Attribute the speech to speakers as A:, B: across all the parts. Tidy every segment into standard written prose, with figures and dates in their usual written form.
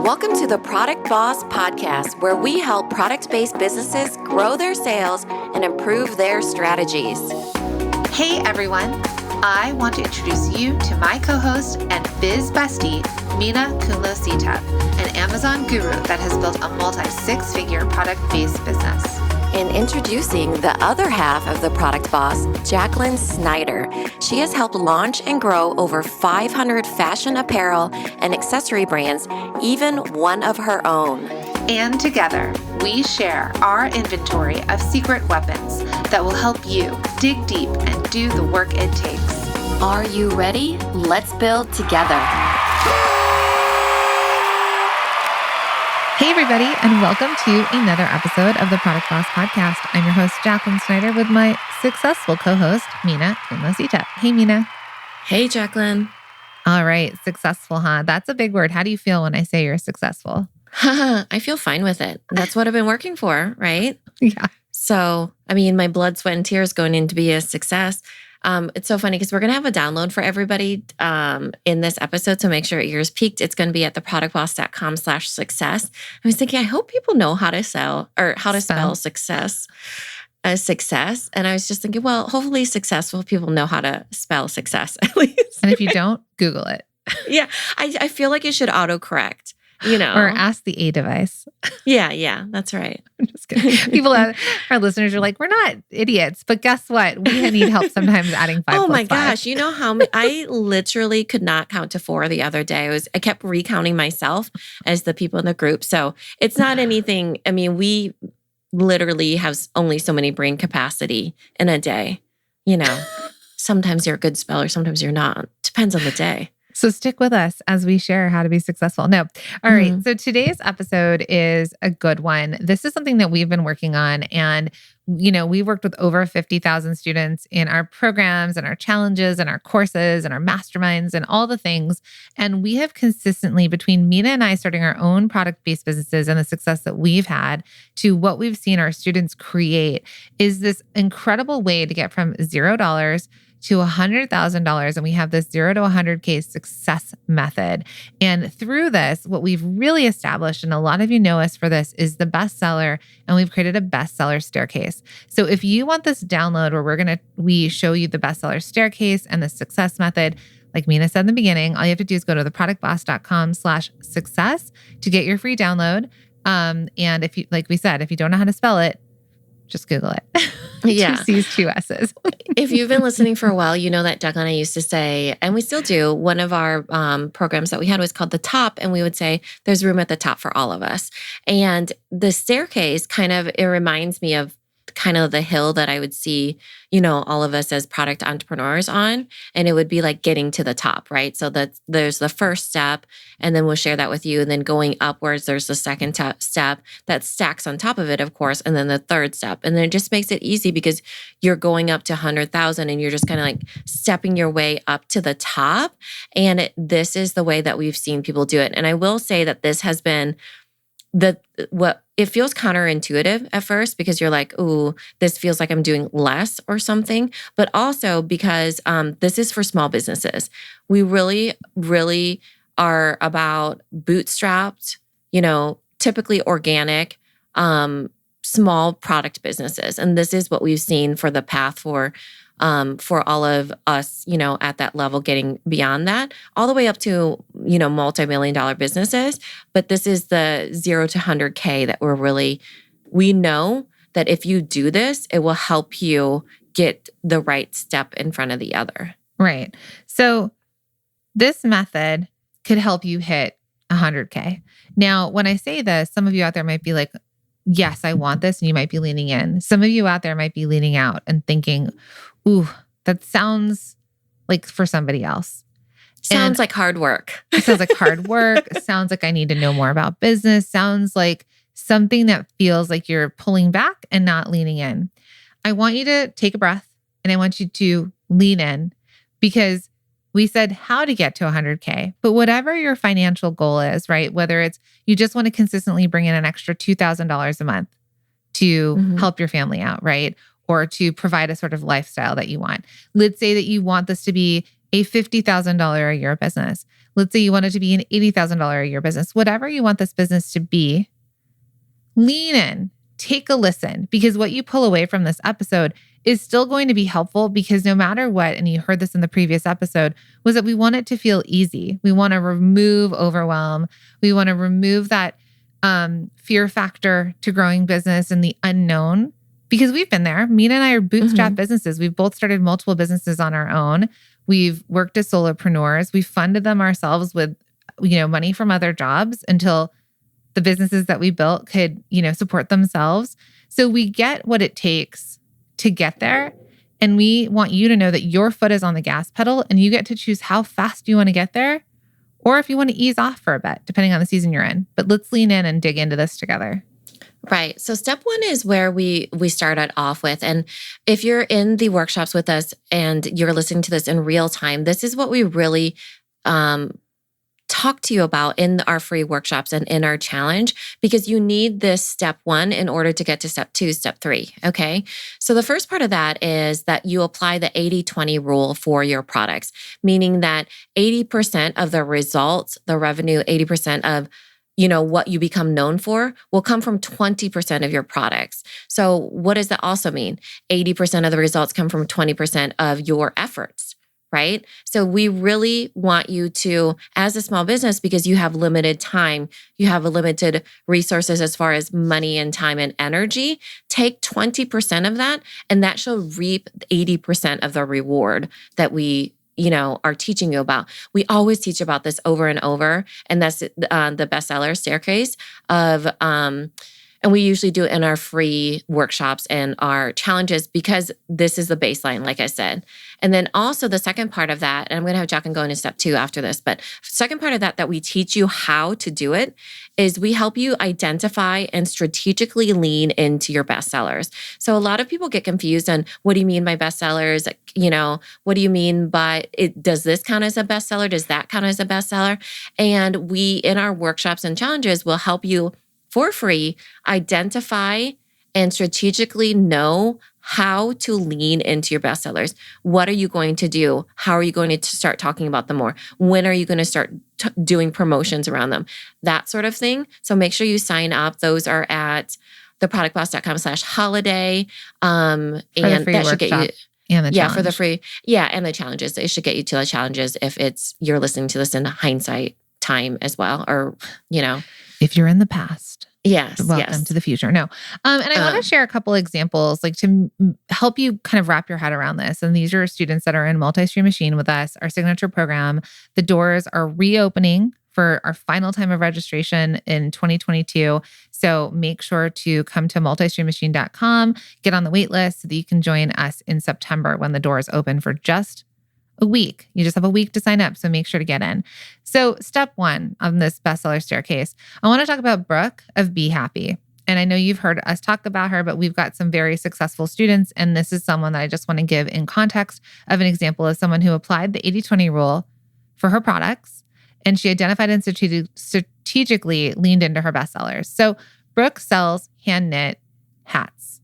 A: Welcome to the Product Boss Podcast, where we help product-based businesses grow their sales and improve their strategies.
B: Hey everyone, I want to introduce you to my co-host and biz bestie, Mina Kumlo-Sita, an Amazon guru that has built a multi-six-figure product-based business.
A: And introducing the other half of the Product Boss, Jacqueline Snyder. She has helped launch and grow over 500 fashion apparel and accessory brands, even one of her own.
B: And together, we share our inventory of secret weapons that will help you dig deep and do the work it takes.
A: Are you ready? Let's build together.
C: Hey everybody, and welcome to another episode of the Product Boss Podcast. I'm your host, Jacqueline Snyder, with my successful co-host, Mina Kumlo-Sita. Hey, Mina.
A: Hey, Jacqueline.
C: All right, successful, huh? That's a big word. How do you feel when I say you're successful?
A: I feel fine with it. That's what I've been working for, right?
C: Yeah.
A: So, my blood, sweat, and tears going in to be a success. It's so funny because we're going to have a download for everybody in this episode. So make sure your ears peaked. It's going to be at theproductboss.com/success. I was thinking, I hope people know how to sell or how to spell success as success. And I was just thinking, well, hopefully successful people know how to spell success at least.
C: And if you don't, Google it.
A: Yeah. I feel like it should autocorrect.
C: Or ask the A device.
A: Yeah, that's right.
C: I'm just kidding. People, our listeners are like, we're not idiots, but guess what? We need help sometimes adding 5
A: Oh
C: plus
A: my
C: 5.
A: gosh. You know how I literally could not count to 4 the other day. I kept recounting myself as the people in the group. So it's not anything. We literally have only so many brain capacity in a day. Sometimes you're a good speller, sometimes you're not. Depends on the day.
C: So stick with us as we share how to be successful. No. All right. So today's episode is a good one. This is something that we've been working on. And, we worked with over 50,000 students in our programs and our challenges and our courses and our masterminds and all the things. And we have consistently, between Mina and I starting our own product-based businesses and the success that we've had to what we've seen our students create, is this incredible way to get from $0 to $100,000. And we have this 0 to 100K success method. And through this, what we've really established, and a lot of you know us for this, is the bestseller. And we've created a bestseller staircase. So if you want this download where we show you the bestseller staircase and the success method, like Mina said in the beginning, all you have to do is go to theproductboss.com/success to get your free download. And if you, like we said, if you don't know how to spell it, just Google it.
A: Yeah.
C: 2 C's, 2 S's.
A: If you've been listening for a while, you know that Doug and I used to say, and we still do, one of our programs that we had was called The Top. And we would say, there's room at the top for all of us. And the staircase it reminds me of kind of the hill that I would see, all of us as product entrepreneurs on. And it would be like getting to the top, right? So there's the first step, and then we'll share that with you. And then going upwards, there's the second step that stacks on top of it, of course. And then the third step. And then it just makes it easy because you're going up to 100,000 and you're just kind of like stepping your way up to the top. And this is the way that we've seen people do it. And I will say that this has been it feels counterintuitive at first because you're like, ooh, this feels like I'm doing less or something. But also because this is for small businesses. We really, really are about bootstrapped, typically organic, small product businesses. And this is what we've seen for the path for all of us, at that level, getting beyond that, all the way up to, multi-million-dollar businesses. But this is the 0 to 100K that we know that if you do this, it will help you get the right step in front of the other.
C: Right. So this method could help you hit 100K. Now, when I say this, some of you out there might be like, yes, I want this. And you might be leaning in. Some of you out there might be leaning out and thinking, ooh, that sounds like for somebody else.
A: Sounds like hard work.
C: It sounds like hard work. Sounds like I need to know more about business. Sounds like something that feels like you're pulling back and not leaning in. I want you to take a breath and I want you to lean in, because we said how to get to 100K, but whatever your financial goal is, right? Whether it's you just want to consistently bring in an extra $2,000 a month to help your family out, right? Or to provide a sort of lifestyle that you want. Let's say that you want this to be a $50,000 a year business. Let's say you want it to be an $80,000 a year business. Whatever you want this business to be, lean in, take a listen, because what you pull away from this episode is still going to be helpful, because no matter what, and you heard this in the previous episode, was that we want it to feel easy. We want to remove overwhelm. We want to remove that fear factor to growing business and the unknown, because we've been there. Mina and I are bootstrap businesses. We've both started multiple businesses on our own. We've worked as solopreneurs. We funded them ourselves with, money from other jobs until the businesses that we built could, support themselves. So we get what it takes to get there. And we want you to know that your foot is on the gas pedal and you get to choose how fast you want to get there, or if you want to ease off for a bit, depending on the season you're in. But let's lean in and dig into this together.
A: Right. So step one is where we started off with. And if you're in the workshops with us and you're listening to this in real time, this is what we really talk to you about in our free workshops and in our challenge, because you need this step one in order to get to step two, step three. Okay. So the first part of that is that you apply the 80-20 rule for your products, meaning that 80% of the results, the revenue, 80% of what you become known for will come from 20% of your products. So what does that also mean? 80% of the results come from 20% of your efforts, right? So we really want you to, as a small business, because you have limited time, you have a limited resources as far as money and time and energy, take 20% of that, and that shall reap 80% of the reward that we are teaching you about. We always teach about this over and over, and that's the bestseller staircase of, and we usually do it in our free workshops and our challenges, because this is the baseline, like I said. And then also the second part of that, and I'm going to have Jacqueline go into step two after this, but second part of that we teach you how to do it is we help you identify and strategically lean into your bestsellers. So a lot of people get confused on, what do you mean by bestsellers? What do you mean by it? Does this count as a bestseller? Does that count as a bestseller? And we, in our workshops and challenges, will help you for free identify and strategically know how to lean into your bestsellers. What are you going to do? How are you going to start talking about them more? When are you going to start doing promotions around them? That sort of thing. So make sure you sign up. Those are at theproductboss.com/holiday. And that should get you.
C: And the challenge.
A: For the free. Yeah, and the challenges. It should get you to the challenges if you're listening to this in hindsight time as well, or,
C: If you're in the past.
A: Yes.
C: Welcome to the future. No. And I want to share a couple examples, like to help you kind of wrap your head around this. And these are students that are in Multi-Stream Machine with us, our signature program. The doors are reopening for our final time of registration in 2022. So make sure to come to multistreammachine.com, get on the wait list so that you can join us in September when the doors open for just a week. You just have a week to sign up, so make sure to get in. So step one on this bestseller staircase, I want to talk about Brooke of Be Happy. And I know you've heard us talk about her, but we've got some very successful students. And this is someone that I just want to give in context of an example of someone who applied the 80-20 rule for her products. And she identified and strategically leaned into her bestsellers. So Brooke sells hand knit hats.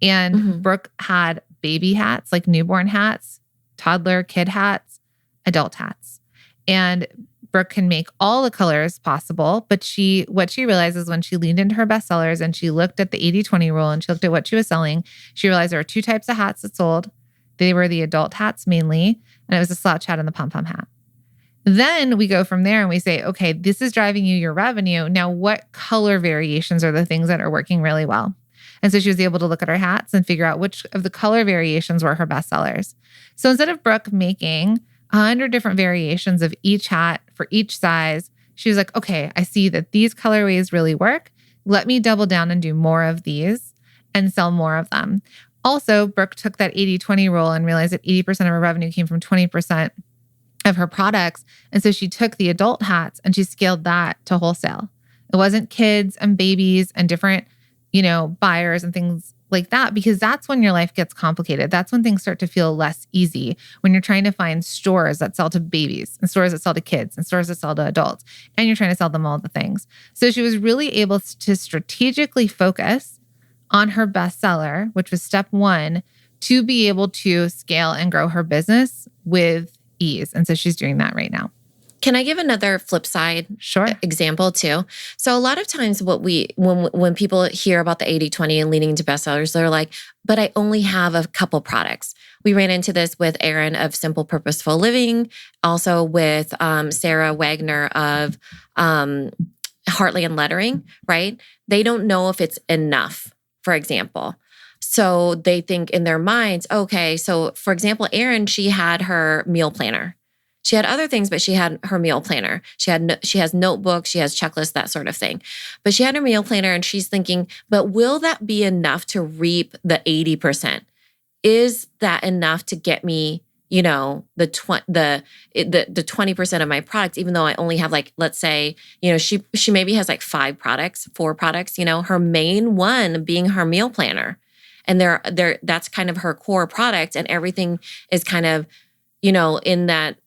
C: And Brooke had baby hats, like newborn hats, toddler kid hats, adult hats. And Brooke can make all the colors possible, but what she realizes when she leaned into her bestsellers and she looked at the 80-20 rule and she looked at what she was selling, she realized there were two types of hats that sold. They were the adult hats mainly, and it was the slouch hat and the pom-pom hat. Then we go from there and we say, okay, this is driving you your revenue. Now, what color variations are the things that are working really well? And so she was able to look at her hats and figure out which of the color variations were her best sellers. So instead of Brooke making 100 different variations of each hat for each size, she was like, okay, I see that these colorways really work. Let me double down and do more of these and sell more of them. Also, Brooke took that 80-20 rule and realized that 80% of her revenue came from 20% of her products. And so she took the adult hats and she scaled that to wholesale. It wasn't kids and babies and different buyers and things like that, because that's when your life gets complicated. That's when things start to feel less easy, when you're trying to find stores that sell to babies and stores that sell to kids and stores that sell to adults, and you're trying to sell them all the things. So she was really able to strategically focus on her bestseller, which was step one, to be able to scale and grow her business with ease. And so she's doing that right now.
A: Can I give another flip side example too? So a lot of times when people hear about the 80-20 and leaning into bestsellers, they're like, but I only have a couple products. We ran into this with Erin of Simple Purposeful Living, also with Sarah Wagner of Heartland Lettering, right? They don't know if it's enough, for example. So they think in their minds, okay, so for example, Erin, she had her meal planner. She had other things, but she had her meal planner. She has notebooks, she has checklists, that sort of thing. But she had her meal planner and she's thinking, but will that be enough to reap the 80%? Is that enough to get me, the 20% of my products, even though I only have like, let's say, she maybe has like 4 products, her main one being her meal planner. And that's kind of her core product, and everything is kind of, in that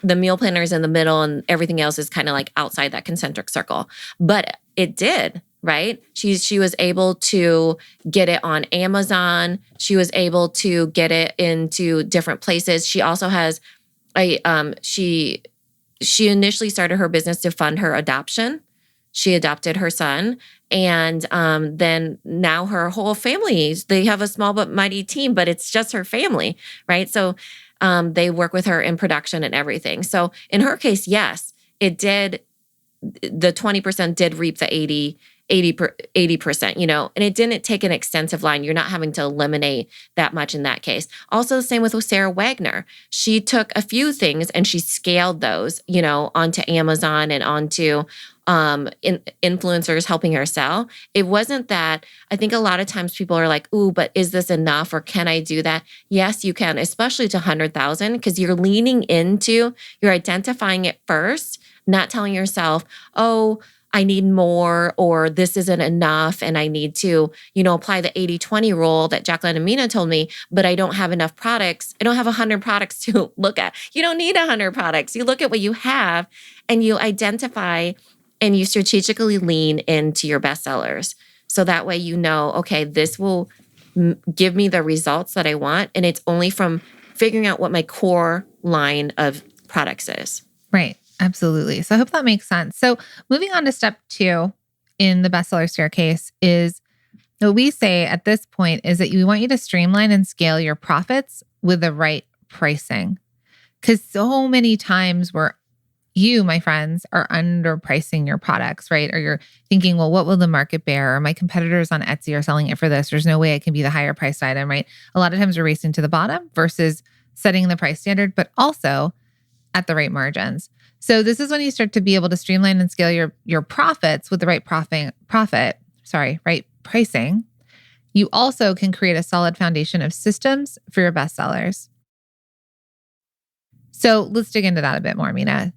A: the meal planner is in the middle and everything else is kind of like outside that concentric circle. But it did, right? She was able to get it on Amazon. She was able to get it into different places. She also has she initially started her business to fund her adoption. She adopted her son. And then now her whole family, they have a small but mighty team, but it's just her family, right? So they work with her in production and everything. So in her case, yes, it did. The 20% did reap the 80%, and it didn't take an extensive line. You're not having to eliminate that much in that case. Also the same with Sarah Wagner. She took a few things and she scaled those, onto Amazon and onto influencers helping her sell. It wasn't that. I think a lot of times people are like, ooh, but is this enough, or can I do that? Yes, you can, especially to 100,000, because you're you're identifying it first, not telling yourself, oh, I need more, or this isn't enough, and I need to, apply the 80-20 rule that Jacqueline and Mina told me, but I don't have enough products. I don't have 100 products to look at. You don't need 100 products. You look at what you have and you identify and you strategically lean into your bestsellers. So that way, okay, this will give me the results that I want. And it's only from figuring out what my core line of products is.
C: Right. Absolutely. So I hope that makes sense. So moving on to step 2 in the bestseller staircase is what we say at this point is that we want you to streamline and scale your profits with the right pricing. Because so many times you, my friends, are underpricing your products, right? Or you're thinking, well, what will the market bear? Or my competitors on Etsy are selling it for this. There's no way it can be the higher priced item, right? A lot of times we're racing to the bottom versus setting the price standard, but also at the right margins. So this is when you start to be able to streamline and scale your profits with the right right pricing. You also can create a solid foundation of systems for your bestsellers. So let's dig into that a bit more, Mina.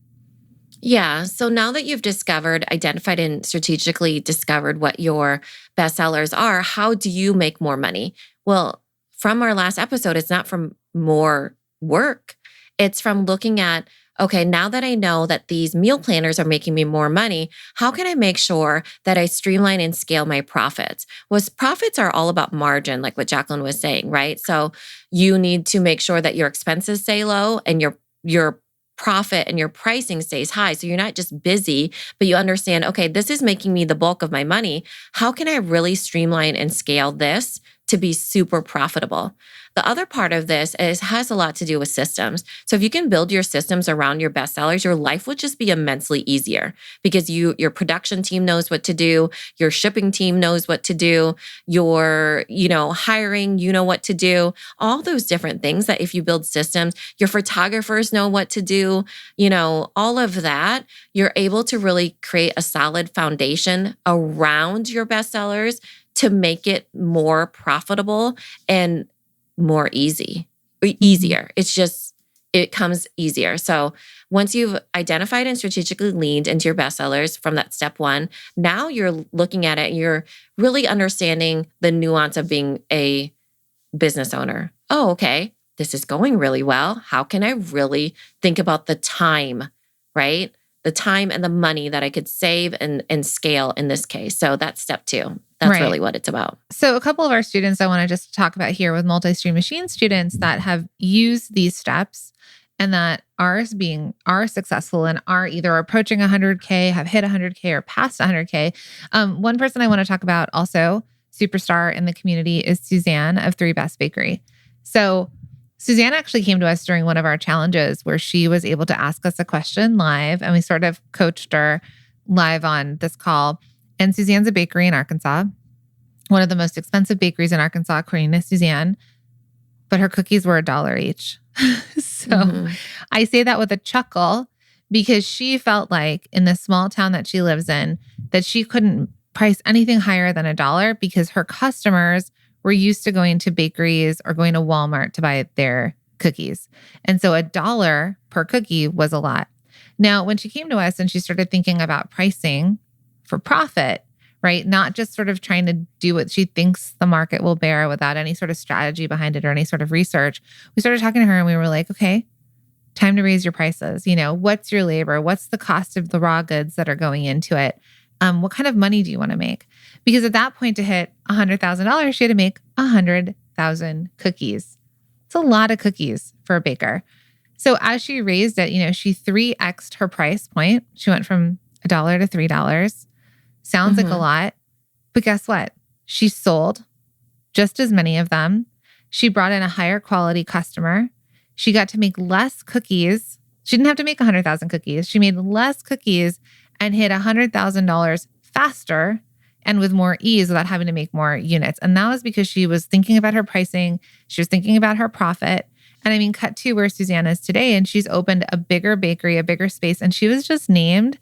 A: Yeah. So now that you've identified and strategically discovered what your bestsellers are, how do you make more money? Well, from our last episode, it's not from more work. It's from looking at, okay, now that I know that these meal planners are making me more money, how can I make sure that I streamline and scale my profits? Well, profits are all about margin, like what Jacqueline was saying, right? So you need to make sure that your expenses stay low and your profit and your pricing stays high. So you're not just busy, but you understand, okay, this is making me the bulk of my money. How can I really streamline and scale this to be super profitable? The other part of this has a lot to do with systems. So if you can build your systems around your bestsellers, your life would just be immensely easier because your production team knows what to do, your shipping team knows what to do, your hiring, what to do, all those different things that if you build systems, your photographers know what to do, all of that, you're able to really create a solid foundation around your bestsellers to make it more profitable and more easier. It comes easier. So once you've identified and strategically leaned into your bestsellers from that step 1, now you're looking at it and you're really understanding the nuance of being a business owner. Oh, okay, this is going really well. How can I really think about the time, right? The time and the money that I could save and scale in this case. So that's step 2. That's really what it's about.
C: So a couple of our students I want to just talk about here with multi-stream machine students that have used these steps and that are successful and are either approaching 100K, have hit 100K or past 100K. One person I want to talk about also, superstar in the community, is Suzanne of Three Best Bakery. So Suzanne actually came to us during one of our challenges where she was able to ask us a question live, and we sort of coached her live on this call. And Suzanne's a bakery in Arkansas, one of the most expensive bakeries in Arkansas, according to Suzanne, but her cookies were $1 each. So I say that with a chuckle because she felt like in the small town that she lives in, that she couldn't price anything higher than $1 because her customers were used to going to bakeries or going to Walmart to buy their cookies. And so $1 per cookie was a lot. Now, when she came to us and she started thinking about pricing for profit, right? Not just sort of trying to do what she thinks the market will bear without any sort of strategy behind it or any sort of research. We started talking to her and we were like, okay, time to raise your prices. What's your labor? What's the cost of the raw goods that are going into it? What kind of money do you want to make? Because at that point to hit $100,000, she had to make 100,000 cookies. It's a lot of cookies for a baker. So as she raised it, she 3x'd her price point. She went from $1 to $3. Sounds like a lot, but guess what? She sold just as many of them. She brought in a higher quality customer. She got to make less cookies. She didn't have to make 100,000 cookies. She made less cookies and hit $100,000 faster and with more ease without having to make more units. And that was because she was thinking about her pricing. She was thinking about her profit. And I mean, cut to where Suzanne is today, and she's opened a bigger bakery, a bigger space, and she was just named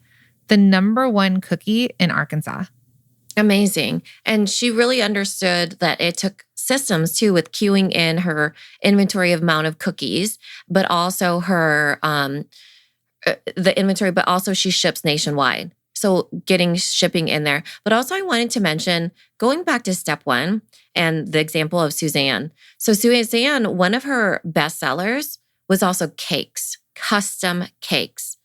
C: the #1 cookie in Arkansas.
A: Amazing. And she really understood that it took systems too with queuing in her inventory amount of cookies, but also her, the inventory, but also she ships nationwide. So getting shipping in there. But also I wanted to mention, going back to step 1 and the example of Suzanne. So Suzanne, one of her best sellers was also cakes, custom cakes.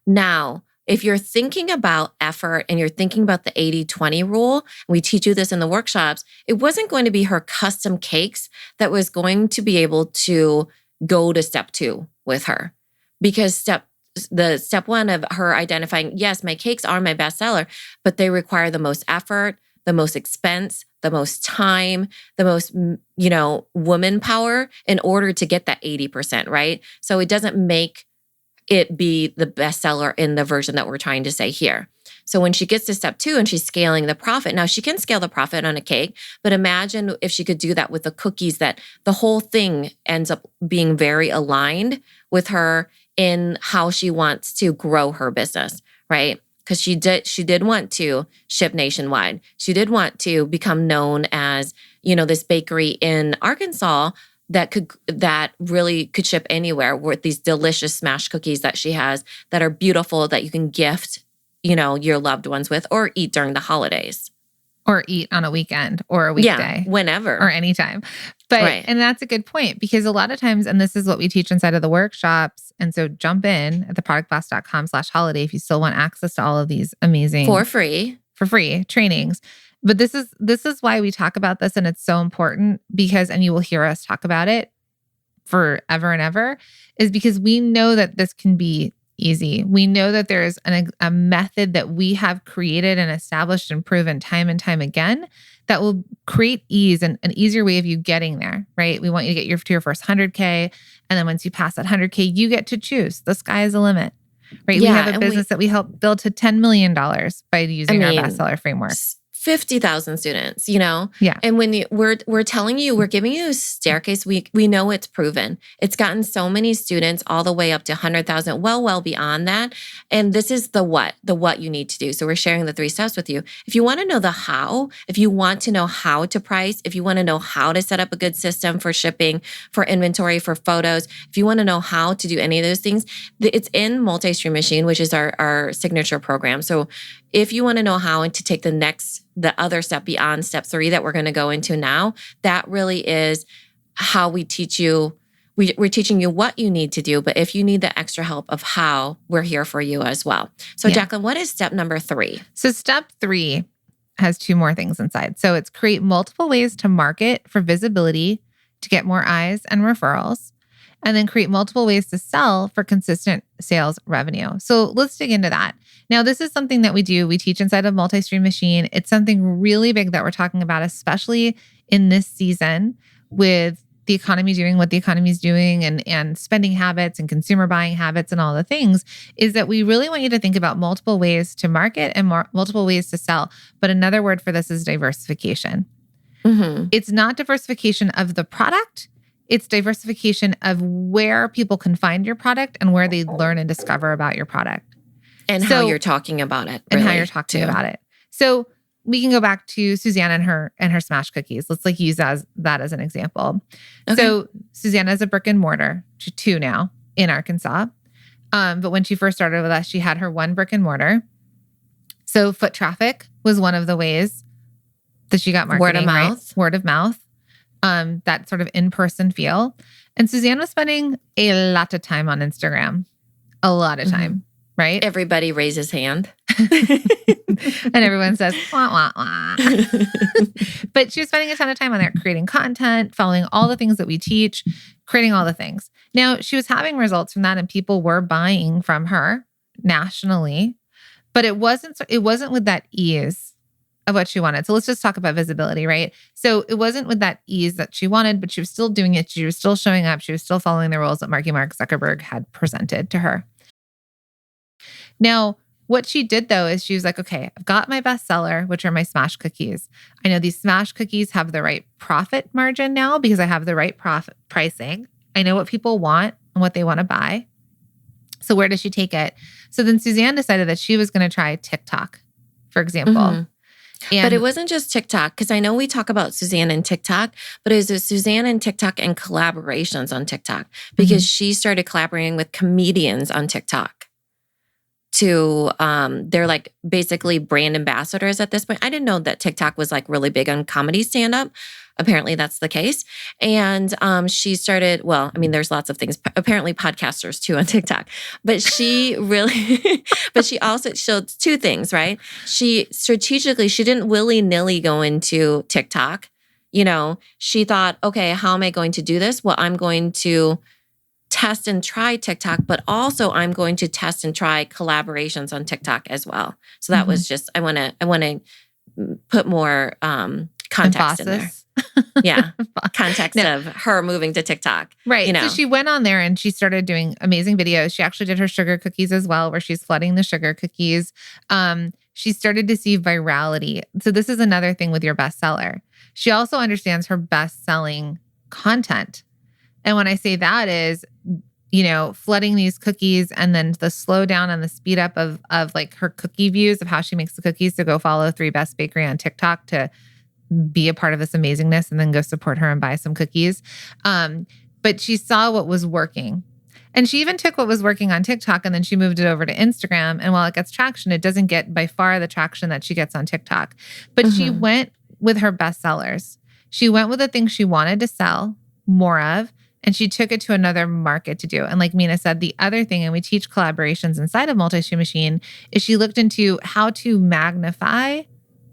A: Now, if you're thinking about effort and you're thinking about the 80-20 rule, we teach you this in the workshops, it wasn't going to be her custom cakes that was going to be able to go to step 2 with her. Because step 1 of her identifying, yes, my cakes are my best seller, but they require the most effort, the most expense, the most time, the most, woman power in order to get that 80%, right? So it doesn't make it be the bestseller in the version that we're trying to say here. So when she gets to step 2 and she's scaling the profit, now she can scale the profit on a cake, but imagine if she could do that with the cookies, that the whole thing ends up being very aligned with her in how she wants to grow her business, right? Because she did want to ship nationwide. She did want to become known as, this bakery in Arkansas that really could ship anywhere with these delicious smash cookies that she has that are beautiful that you can gift, your loved ones with or eat during the holidays.
C: Or eat on a weekend or a weekday.
A: Yeah, whenever.
C: Or anytime. But,
A: right.
C: And that's a good point because a lot of times, and this is what we teach inside of the workshops. And so jump in at theproductboss.com/holiday if you still want access to all of these amazing
A: for free
C: trainings. But this is why we talk about this. And it's so important because, and you will hear us talk about it forever and ever, is because we know that this can be easy. We know that there's a method that we have created and established and proven time and time again that will create ease and an easier way of you getting there, right? We want you to get to your first 100K. And then once you pass that 100K, you get to choose. The sky is the limit, right?
A: Yeah,
C: we have a business that we help build to $10 million by using our bestseller framework.
A: 50,000 students,
C: Yeah.
A: And when we're telling you, we're giving you a staircase, we know it's proven. It's gotten so many students all the way up to 100,000, well beyond that. And this is the what you need to do. So we're sharing the 3 steps with you. If you want to know the how, if you want to know how to price, if you want to know how to set up a good system for shipping, for inventory, for photos, if you want to know how to do any of those things, it's in Multi-Stream Machine, which is our signature program. So if you want to know how and to take the other step beyond step 3 that we're going to go into now, that really is how we teach you. We're teaching you what you need to do, but if you need the extra help of how, we're here for you as well. So Jacqueline, what is step number 3?
C: So step 3 has 2 more things inside. So it's create multiple ways to market for visibility to get more eyes and referrals. and then create multiple ways to sell for consistent sales revenue. So let's dig into that. Now, this is something that we do. We teach inside of Multi-Stream Machine. It's something really big that we're talking about, especially in this season with the economy doing what the economy is doing and spending habits and consumer buying habits and all the things, is that we really want you to think about multiple ways to market and multiple ways to sell. But another word for this is diversification.
A: Mm-hmm.
C: It's not diversification of the product. It's diversification of where people can find your product and where they learn and discover about your product.
A: And how you're talking about it.
C: And how you're talking about it. So we can go back to Suzanne and her smash cookies. Let's use that as an example.
A: Okay.
C: So Susanna is a brick and mortar, 2 now in Arkansas. But when she first started with us, she had her 1 brick and mortar. So foot traffic was one of the ways that she got marketing.
A: Word of mouth.
C: Right? Word of mouth. That sort of in-person feel. And Suzanne was spending a lot of time on Instagram. A lot of time, right?
A: Everybody raises hand.
C: And everyone says, wah, wah, wah. But she was spending a ton of time on there, creating content, following all the things that we teach, creating all the things. Now, she was having results from that and people were buying from her nationally, but it wasn't with that ease of what she wanted. So let's just talk about visibility, right? So it wasn't with that ease that she wanted, but she was still doing it. She was still showing up. She was still following the rules that Mark Zuckerberg had presented to her. Now, what she did though is she was like, okay, I've got my bestseller, which are my smash cookies. I know these smash cookies have the right profit margin now because I have the right profit pricing. I know what people want and what they want to buy. So where does she take it? So then Suzanne decided that she was going to try TikTok, for example.
A: Mm-hmm. But it wasn't just TikTok, because I know we talk about Suzanne and TikTok, but it was Suzanne and TikTok and collaborations on TikTok, because she started collaborating with comedians on TikTok. They're like basically brand ambassadors at this point. I didn't know that TikTok was like really big on comedy stand-up. Apparently that's the case. And she started, well, I mean, there's lots of things, apparently podcasters too on TikTok, but she really, but she also showed 2 things, right? She didn't willy-nilly go into TikTok. You know, she thought, okay, how am I going to do this? Well, I'm going to test and try TikTok, but also I'm going to test and try collaborations on TikTok as well. So that was just, I want to put more context in there. Yeah. Context of her moving to TikTok.
C: Right.
A: You know?
C: So she went on there and she started doing amazing videos. She actually did her sugar cookies as well, where she's flooding the sugar cookies. She started to see virality. So this is another thing with your bestseller. She also understands her best-selling content. And when I say that is, you know, flooding these cookies and then the slow down and the speed up of like her cookie views of how she makes the cookies, to go follow 3 Best Bakery on TikTok to be a part of this amazingness and then go support her and buy some cookies. But she saw what was working. And she even took what was working on TikTok and then she moved it over to Instagram. And while it gets traction, it doesn't get by far the traction that she gets on TikTok. But she went with her bestsellers. She went with the things she wanted to sell more of. And she took it to another market to do. And like Mina said, the other thing, and we teach collaborations inside of Multi-Stream Machine, is she looked into how to magnify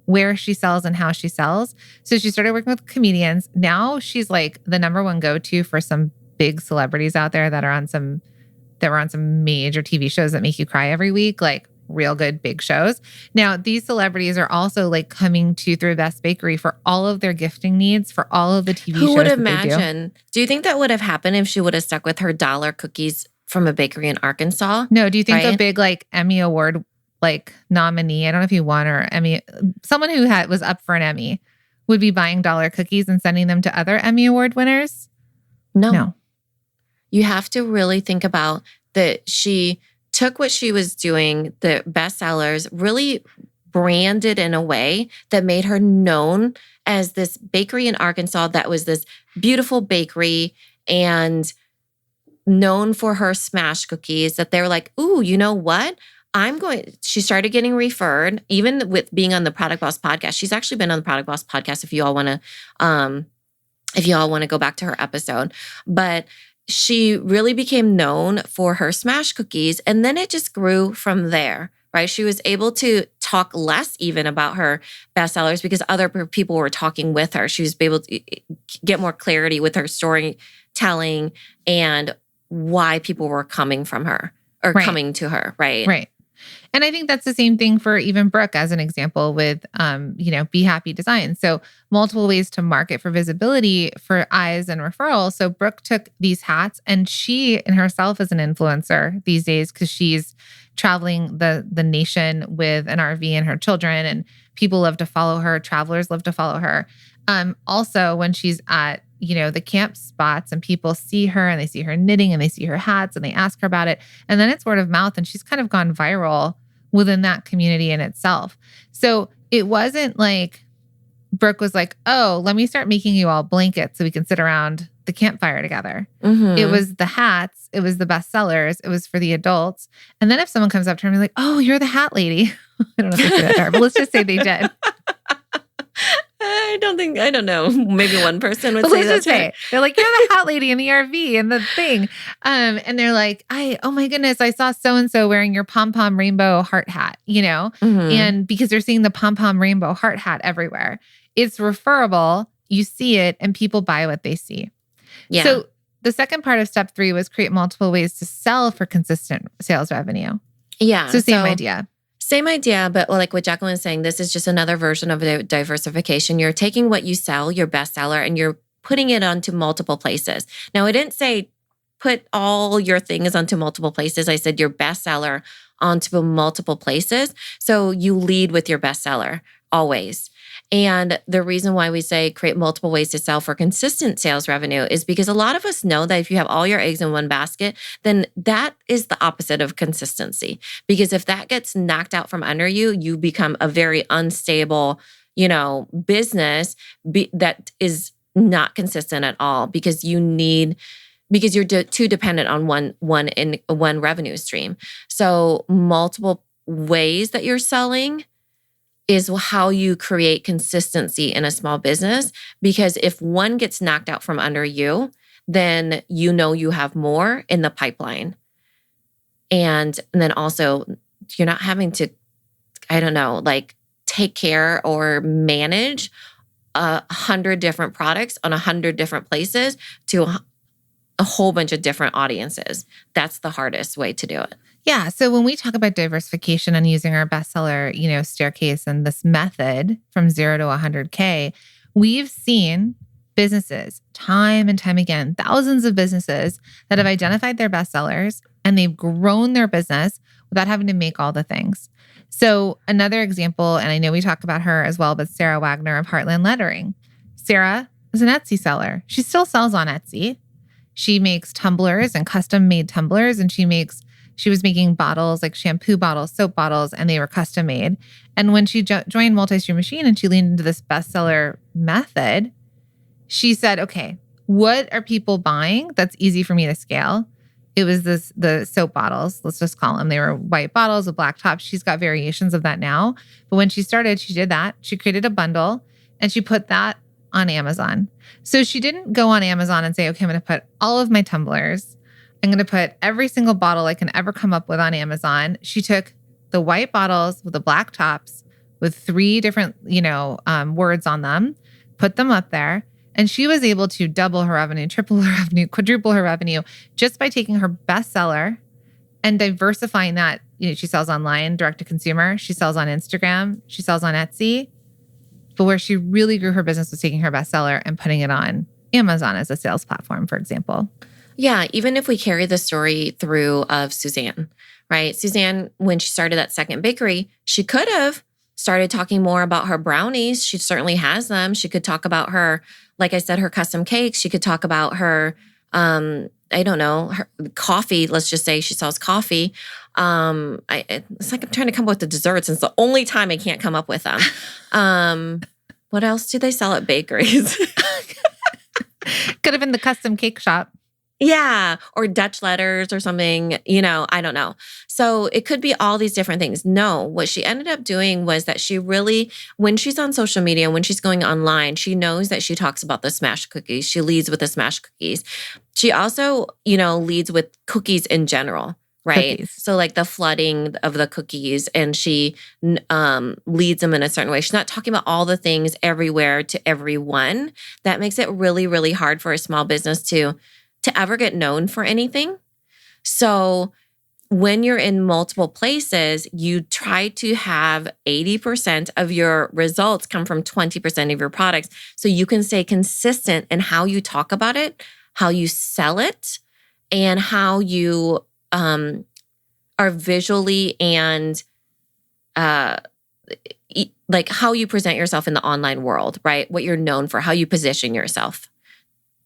C: where she sells and how she sells. So she started working with comedians. Now she's like the number 1 go-to for some big celebrities out there that were on some major TV shows that make you cry every week, like real good big shows. Now, these celebrities are also like coming to 3 Best Bakery for all of their gifting needs, for all of the TV shows.
A: Who would imagine? Do you think that would have happened if she would have stuck with her dollar cookies from a bakery in Arkansas?
C: No. Do you think a big like Emmy Award like nominee, I don't know if you won, or Emmy, someone who was up for an Emmy would be buying dollar cookies and sending them to other Emmy Award winners?
A: No. You have to really think about that she took what she was doing, the bestsellers, really branded in a way that made her known as this bakery in Arkansas that was this beautiful bakery and known for her smash cookies, that they were like, ooh, you know what? She started getting referred, even with being on the Product Boss podcast. She's actually been on the Product Boss podcast if you all want to go back to her episode. But she really became known for her smash cookies. And then it just grew from there, right? She was able to talk less even about her bestsellers because other people were talking with her. She was able to get more clarity with her story, telling and why people were coming from her or coming to her, right?
C: Right. And I think that's the same thing for even Brooke as an example with, Be Happy Design. So multiple ways to market for visibility for eyes and referral. So Brooke took these hats and she in herself is an influencer these days because she's traveling the nation with an RV and her children, and people love to follow her. Travelers love to follow her. Also, when she's at the camp spots and people see her and they see her knitting and they see her hats and they ask her about it. And then it's word of mouth and she's kind of gone viral within that community in itself. So it wasn't like Brooke was like, oh, let me start making you all blankets so we can sit around the campfire together.
A: Mm-hmm.
C: It was the hats. It was the bestsellers. It was for the adults. And then if someone comes up to her and be like, oh, you're the hat lady. I don't know if they say that to her, but let's just say they did.
A: I don't know. Maybe one person would say that to her.
C: They're like, you're the hat lady in the RV and the thing. And they're like, oh my goodness, I saw so-and-so wearing your pom-pom rainbow heart hat,
A: Mm-hmm.
C: And because they're seeing the pom-pom rainbow heart hat everywhere, it's referable. You see it and people buy what they see.
A: Yeah.
C: So the second part of step 3 was create multiple ways to sell for consistent sales revenue.
A: Yeah.
C: So same idea.
A: Same idea, but like what Jacqueline was saying, this is just another version of diversification. You're taking what you sell, your bestseller, and you're putting it onto multiple places. Now, I didn't say put all your things onto multiple places. I said your bestseller onto multiple places. So you lead with your bestseller always. And the reason why we say create multiple ways to sell for consistent sales revenue is because a lot of us know that if you have all your eggs in one basket, then that is the opposite of consistency. Because if that gets knocked out from under you, you become a very unstable, business that is not consistent at all because you're too dependent on one revenue stream. So multiple ways that you're selling is how you create consistency in a small business. Because if one gets knocked out from under you, then you have more in the pipeline. And then also you're not having to, take care or manage 100 different products on 100 different places to a whole bunch of different audiences. That's the hardest way to do it.
C: Yeah. So when we talk about diversification and using our bestseller, staircase and this method from 0 to 100K, we've seen businesses time and time again, thousands of businesses that have identified their bestsellers and they've grown their business without having to make all the things. So another example, and I know we talk about her as well, but Sarah Wagner of Heartland Lettering. Sarah is an Etsy seller. She still sells on Etsy. She makes tumblers and custom made tumblers, and she was making bottles like shampoo bottles, soap bottles, and they were custom made. And when she joined Multi-Stream Machine and she leaned into this bestseller method, she said, okay, what are people buying that's easy for me to scale? It was the soap bottles, let's just call them. They were white bottles with black tops. She's got variations of that now. But when she started, she did that. She created a bundle and she put that on Amazon. So she didn't go on Amazon and say, okay, I'm going to put all of my tumblers. I'm going to put every single bottle I can ever come up with on Amazon. She took the white bottles with the black tops with 3 different, words on them, put them up there. And she was able to double her revenue, triple her revenue, quadruple her revenue just by taking her bestseller and diversifying that. She sells online, direct to consumer. She sells on Instagram. She sells on Etsy. But where she really grew her business was taking her bestseller and putting it on Amazon as a sales platform, for example.
A: Yeah, even if we carry the story through of Suzanne, right? Suzanne, when she started that second bakery, she could have started talking more about her brownies. She certainly has them. She could talk about her, like I said, her custom cakes. She could talk about her, her coffee. Let's just say she sells coffee. It's like I'm trying to come up with the desserts, and it's the only time I can't come up with them. What else do they sell at bakeries?
C: Could have been the custom cake shop.
A: Yeah, or Dutch letters or something, I don't know. So it could be all these different things. No, what she ended up doing was that she really, when she's on social media, when she's going online, she knows that she talks about the smash cookies. She leads with the smash cookies. She also, leads with cookies in general, right?
C: Cookies.
A: So like the flooding of the cookies, and she leads them in a certain way. She's not talking about all the things everywhere to everyone. That makes it really, really hard for a small business to to ever get known for anything. So when you're in multiple places, you try to have 80% of your results come from 20% of your products. So you can stay consistent in how you talk about it, how you sell it, and how you are visually and like how you present yourself in the online world, right? What you're known for, how you position yourself.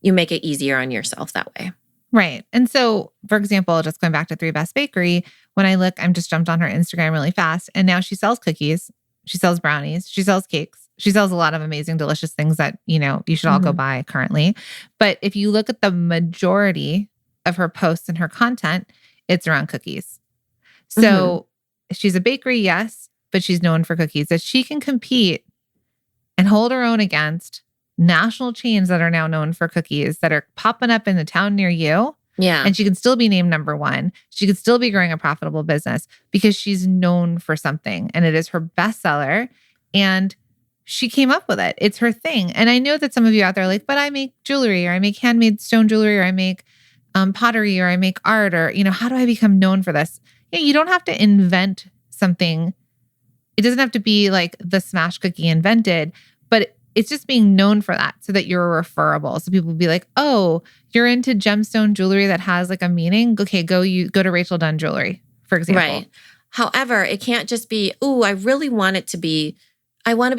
A: You make it easier on yourself that way.
C: Right. And so, for example, just going back to Three Best Bakery, when I look, I'm just jumped on her Instagram really fast. And now she sells cookies. She sells brownies. She sells cakes. She sells a lot of amazing, delicious things that, you should all go buy currently. But if you look at the majority of her posts and her content, it's around cookies. So she's a bakery, yes, but she's known for cookies. That she can compete and hold her own against national chains that are now known for cookies that are popping up in the town near you.
A: Yeah.
C: And she can still be named number one. She could still be growing a profitable business because she's known for something and it is her bestseller and she came up with it. It's her thing. And I know that some of you out there are like, but I make jewelry or I make handmade stone jewelry or I make pottery or I make art or, how do I become known for this? Yeah, you don't have to invent something. It doesn't have to be like the smash cookie invented, but it's just being known for that so that you're referable. So people will be like, oh, you're into gemstone jewelry that has like a meaning. Okay, go to Rachel Dunn Jewelry, for example.
A: Right. However, it can't just be, I want to be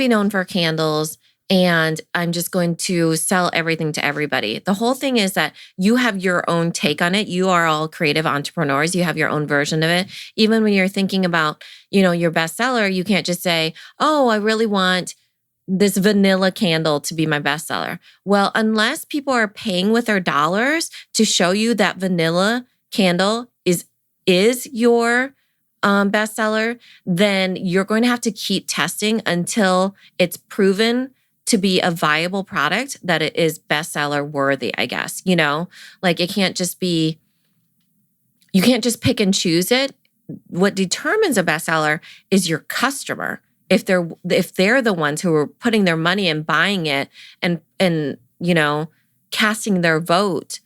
A: known for candles and I'm just going to sell everything to everybody. The whole thing is that you have your own take on it. You are all creative entrepreneurs. You have your own version of it. Even when you're thinking about, your bestseller, you can't just say, I really want this vanilla candle to be my bestseller. Well, unless people are paying with their dollars to show you that vanilla candle is your bestseller, then you're going to have to keep testing until it's proven to be a viable product that it is bestseller worthy, I guess. Like it can't just be, you can't just pick and choose it. What determines a bestseller is your customer. If they're the ones who are putting their money and buying it and casting their vote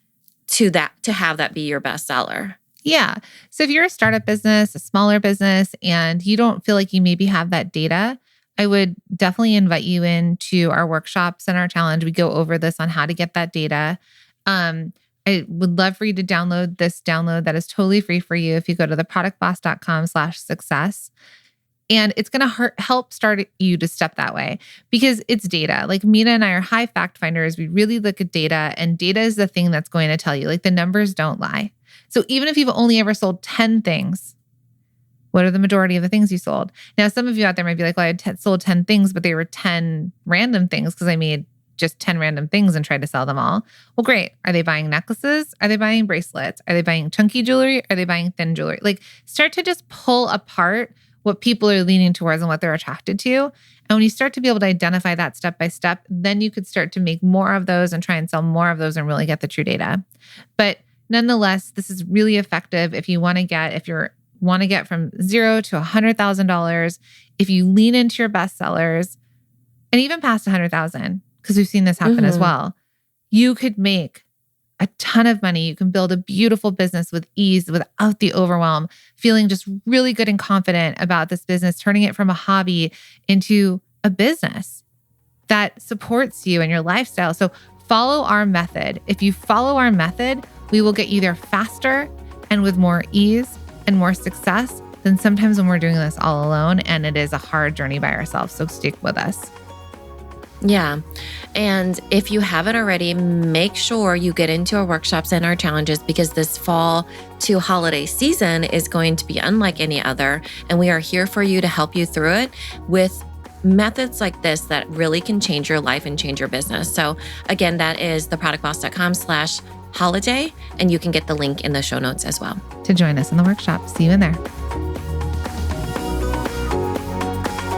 A: to have that be your bestseller.
C: Yeah. So if you're a startup business, a smaller business, and you don't feel like you maybe have that data, I would definitely invite you into our workshops and our challenge. We go over this on how to get that data. I would love for you to download this download that is totally free for you if you go to theproductboss.com/success. And it's going to help start you to step that way because it's data. Like Mina and I are high fact finders. We really look at data and data is the thing that's going to tell you, like the numbers don't lie. So even if you've only ever sold 10 things, what are the majority of the things you sold? Now, some of you out there might be like, well, I sold 10 things, but they were 10 random things because I made just 10 random things and tried to sell them all. Well, great. Are they buying necklaces? Are they buying bracelets? Are they buying chunky jewelry? Are they buying thin jewelry? Like start to just pull apart what people are leaning towards and what they're attracted to. And when you start to be able to identify that step by step, then you could start to make more of those and try and sell more of those and really get the true data. But nonetheless, this is really effective if you want to get from $0 to $100,000, if you lean into your bestsellers and even past 100,000, because we've seen this happen as well, you could make a ton of money. You can build a beautiful business with ease, without the overwhelm, feeling just really good and confident about this business, turning it from a hobby into a business that supports you and your lifestyle. So follow our method. If you follow our method, we will get you there faster and with more ease and more success than sometimes when we're doing this all alone. And it is a hard journey by ourselves. So stick with us.
A: Yeah. And if you haven't already, make sure you get into our workshops and our challenges because this fall to holiday season is going to be unlike any other. And we are here for you to help you through it with methods like this that really can change your life and change your business. So again, that is theproductboss.com/holiday. And you can get the link in the show notes as well.
C: To join us in the workshop. See you in there.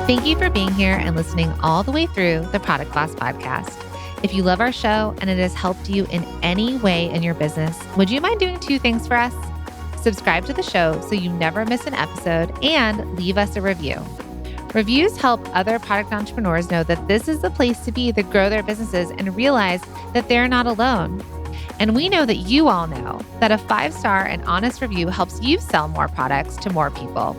C: Thank you for being here and listening all the way through the Product Boss podcast. If you love our show and it has helped you in any way in your business, would you mind doing 2 things for us? Subscribe to the show so you never miss an episode and leave us a review. Reviews help other product entrepreneurs know that this is the place to be to grow their businesses and realize that they're not alone. And we know that you all know that a 5-star and honest review helps you sell more products to more people.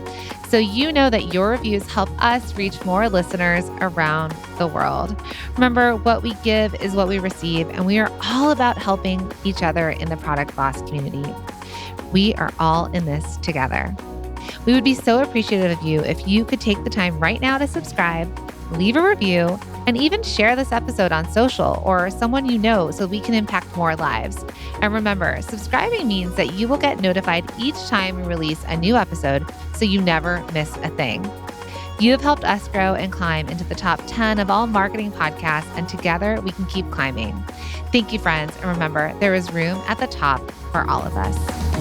C: So you know that your reviews help us reach more listeners around the world. Remember, what we give is what we receive, and we are all about helping each other in the Product Boss community. We are all in this together. We would be so appreciative of you if you could take the time right now to subscribe, leave a review, and even share this episode on social or someone you know so we can impact more lives. And remember, subscribing means that you will get notified each time we release a new episode so you never miss a thing. You have helped us grow and climb into the top 10 of all marketing podcasts, and together we can keep climbing. Thank you, friends. And remember, there is room at the top for all of us.